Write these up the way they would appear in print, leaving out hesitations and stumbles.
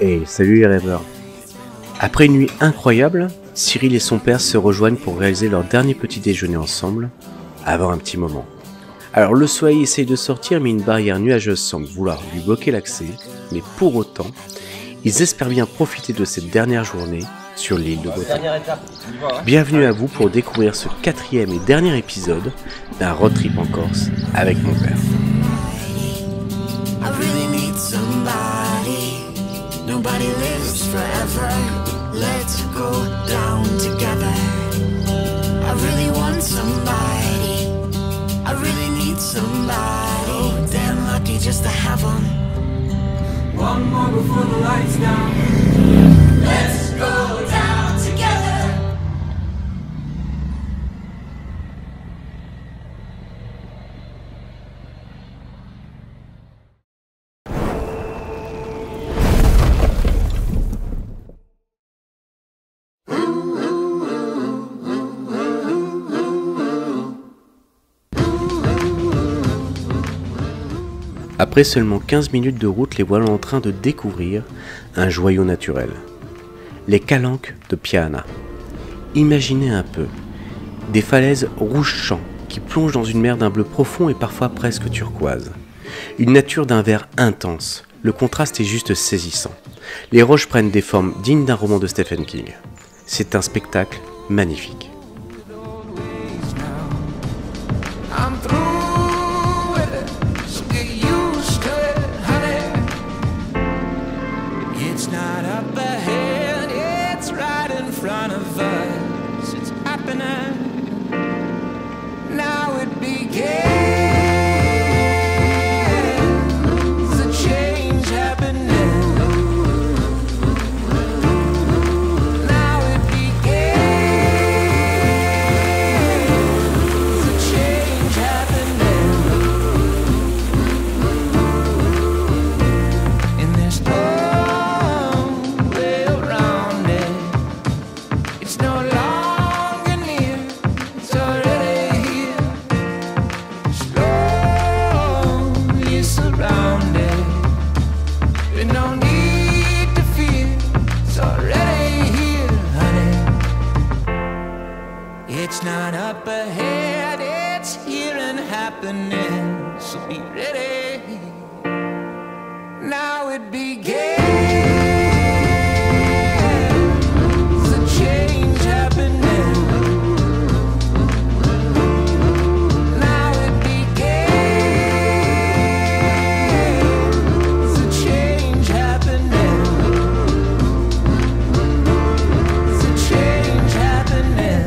Hey, salut les rêveurs. Après une nuit incroyable, Cyril et son père se rejoignent pour réaliser leur dernier petit déjeuner ensemble, avant un petit moment. Alors le soleil essaye de sortir, mais une barrière nuageuse semble vouloir lui bloquer l'accès, mais pour autant, ils espèrent bien profiter de cette dernière journée sur l'île de Beauté. Bienvenue à vous pour découvrir ce 4e et dernier épisode d'un road trip en Corse avec mon père. Nobody lives forever. Let's go down together. I really want somebody. I really need somebody. Damn lucky just to have one. One more before the lights down. Let's go down together. Après seulement 15 minutes de route, les voilà en train de découvrir un joyau naturel. Les calanques de Piana. Imaginez un peu, des falaises rouge champ qui plongent dans une mer d'un bleu profond et parfois presque turquoise. Une nature d'un vert intense, le contraste est juste saisissant. Les roches prennent des formes dignes d'un roman de Stephen King. C'est un spectacle magnifique. It's not up ahead, it's here and happening. So be ready. Now it begins. The change happening. Now it begins. The change happening. The change happening.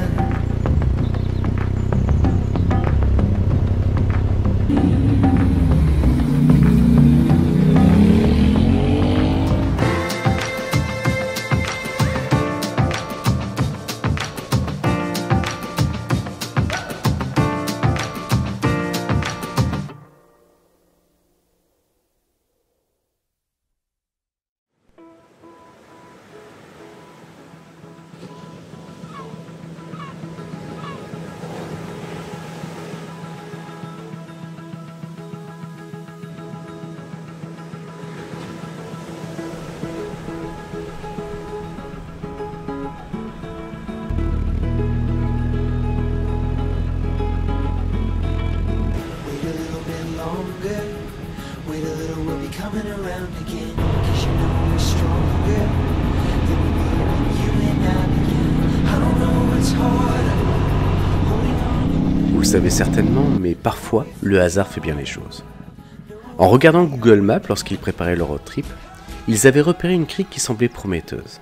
Wait a little, we'll be coming around again. 'Cause you know we're stronger than we were when you and I began. I don't know what's harder. Vous le savez certainement, mais parfois, le hasard fait bien les choses. En regardant Google Maps lorsqu'ils préparaient leur road trip, ils avaient repéré une crique qui semblait prometteuse.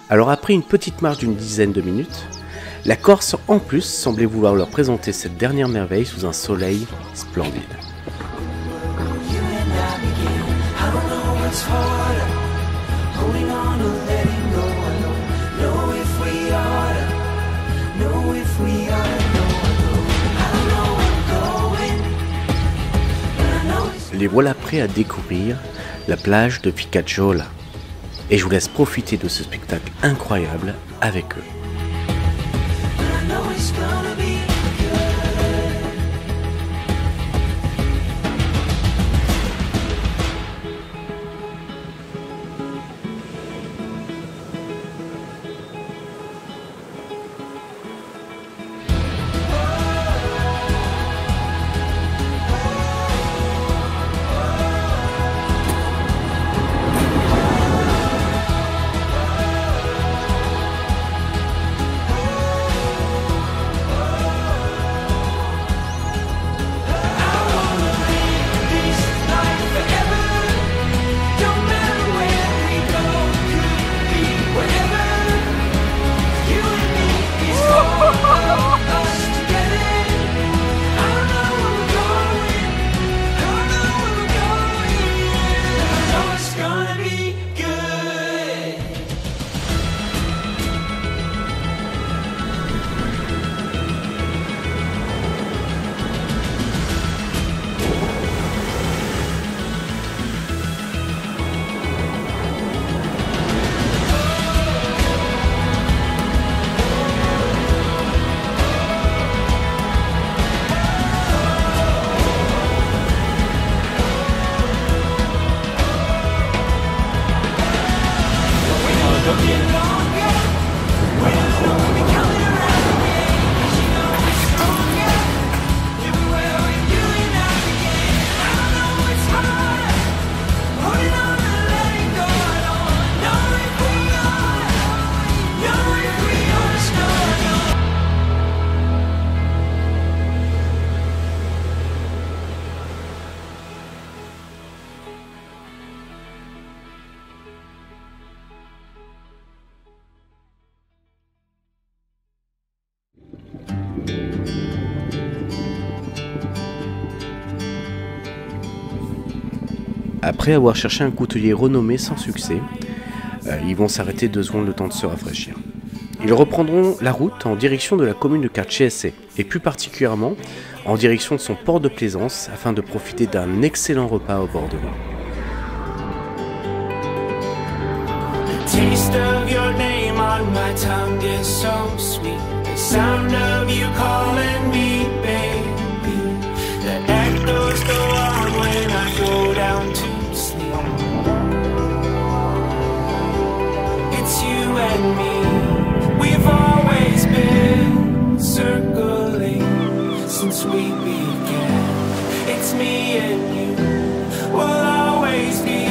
Alors après une petite marche d'une dizaine de minutes, la Corse en plus semblait vouloir leur présenter cette dernière merveille sous un soleil splendide. It's harder, holding on or letting go. I don't know if we ought to, know if we ought to, I don't know where I'm going, but I know it's... Les voilà prêts à découvrir la plage de Ficacciola. Et je vous laisse profiter de ce spectacle incroyable avec eux. But I know it's gonna be good. Après avoir cherché un coutelier renommé sans succès, ils vont s'arrêter 2 secondes le temps de se rafraîchir. Ils reprendront la route en direction de la commune de Cartier-Essay, et plus particulièrement en direction de son port de plaisance afin de profiter d'un excellent repas au bord de l'eau. Taste of your name on my tongue is so sweet. The sound of you calling me baby. The echoes go on when I go down to sleep. It's you and me. We've always been circling since we began. It's me and you. We'll always be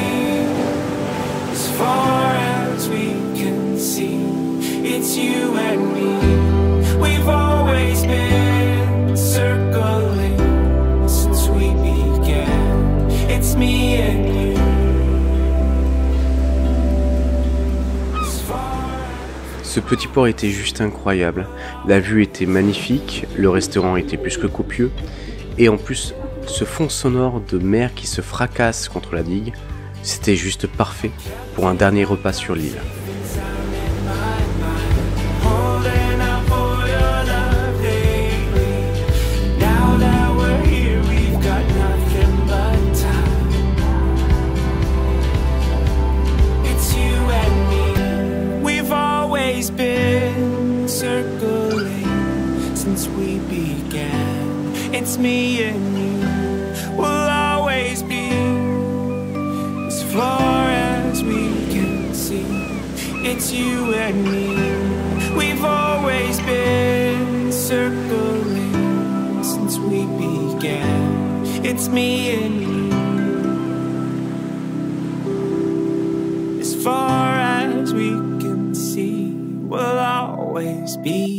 as far as we can see. It's you and me. We've always been circling since we began. It's me and you. As far as... Ce petit port était juste incroyable. La vue était magnifique, le restaurant était plus que copieux, et en plus, ce fond sonore de mer qui se fracasse contre la digue, c'était juste parfait pour un dernier repas sur l'île. It's me and you. We'll always be as far as we can see. It's you and me. We've always been circling since we began. It's me and you. As far as we can see, we'll always be.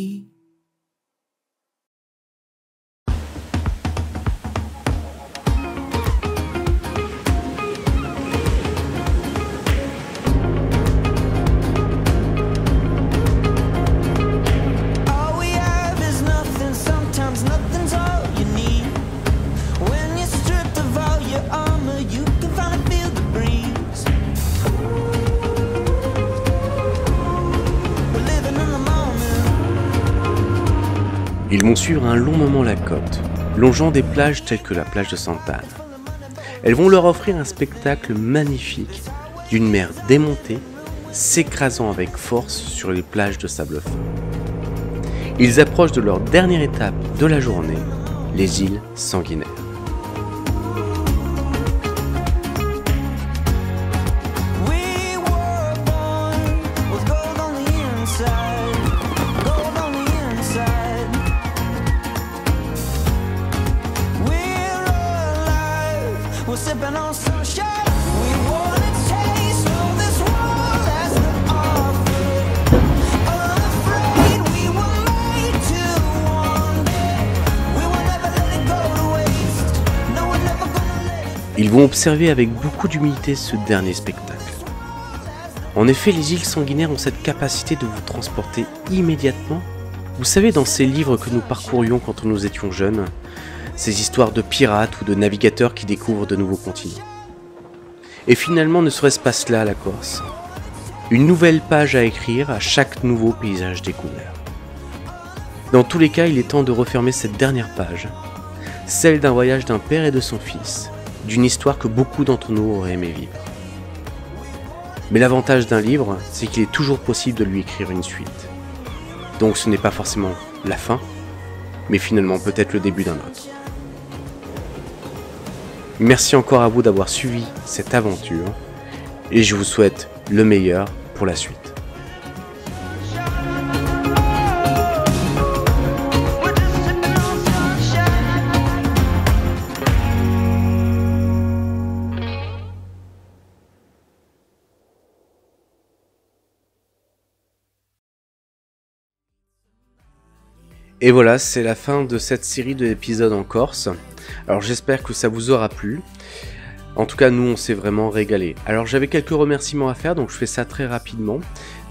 Ils vont suivre un long moment la côte, longeant des plages telles que la plage de Santa Ana. Elles vont leur offrir un spectacle magnifique d'une mer démontée, s'écrasant avec force sur les plages de sable fin. Ils approchent de leur dernière étape de la journée, les îles Sanguinaires. Ils vont observer avec beaucoup d'humilité ce dernier spectacle. En effet, les îles Sanguinaires ont cette capacité de vous transporter immédiatement. Vous savez, dans ces livres que nous parcourions quand nous étions jeunes, ces histoires de pirates ou de navigateurs qui découvrent de nouveaux continents. Et finalement, ne serait-ce pas cela la Corse? Une nouvelle page à écrire à chaque nouveau paysage découvert. Dans tous les cas, il est temps de refermer cette dernière page, celle d'un voyage d'un père et de son fils, d'une histoire que beaucoup d'entre nous auraient aimé vivre. Mais l'avantage d'un livre, c'est qu'il est toujours possible de lui écrire une suite. Donc ce n'est pas forcément la fin, mais finalement peut-être le début d'un autre. Merci encore à vous d'avoir suivi cette aventure, et je vous souhaite le meilleur pour la suite. Et voilà, c'est la fin de cette série d'épisodes en Corse. Alors j'espère que ça vous aura plu. En tout cas, nous, on s'est vraiment régalé. Alors j'avais quelques remerciements à faire, donc je fais ça très rapidement.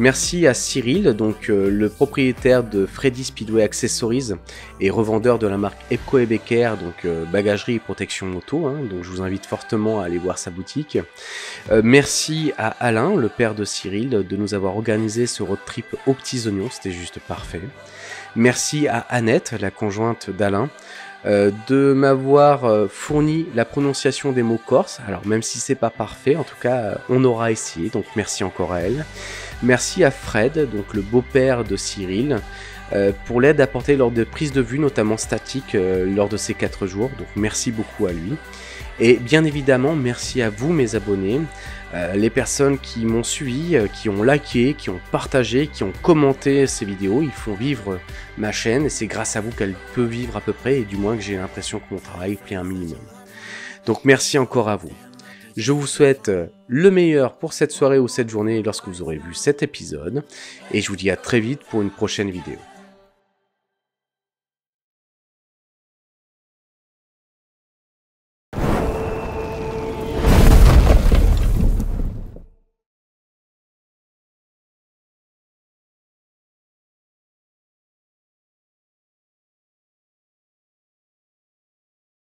Merci à Cyril, donc le propriétaire de Freddy Speedway Accessories et revendeur de la marque Epco et Becker, donc bagagerie et protection moto, hein, donc je vous invite fortement à aller voir sa boutique. Merci à Alain, le père de Cyril, de nous avoir organisé ce road trip aux petits oignons, c'était juste parfait. Merci à Annette, la conjointe d'Alain, de m'avoir fourni la prononciation des mots corses. Alors même si c'est pas parfait, en tout cas on aura essayé, donc merci encore à elle. Merci à Fred, donc le beau-père de Cyril, pour l'aide apportée lors de prises de vue, notamment statiques, lors de ces 4 jours, donc merci beaucoup à lui. Et bien évidemment, merci à vous mes abonnés, les personnes qui m'ont suivi, qui ont liké, qui ont partagé, qui ont commenté ces vidéos. Ils font vivre ma chaîne et c'est grâce à vous qu'elle peut vivre à peu près, et du moins que j'ai l'impression que mon travail plaît un minimum. Donc merci encore à vous. Je vous souhaite le meilleur pour cette soirée ou cette journée lorsque vous aurez vu cet épisode, et je vous dis à très vite pour une prochaine vidéo.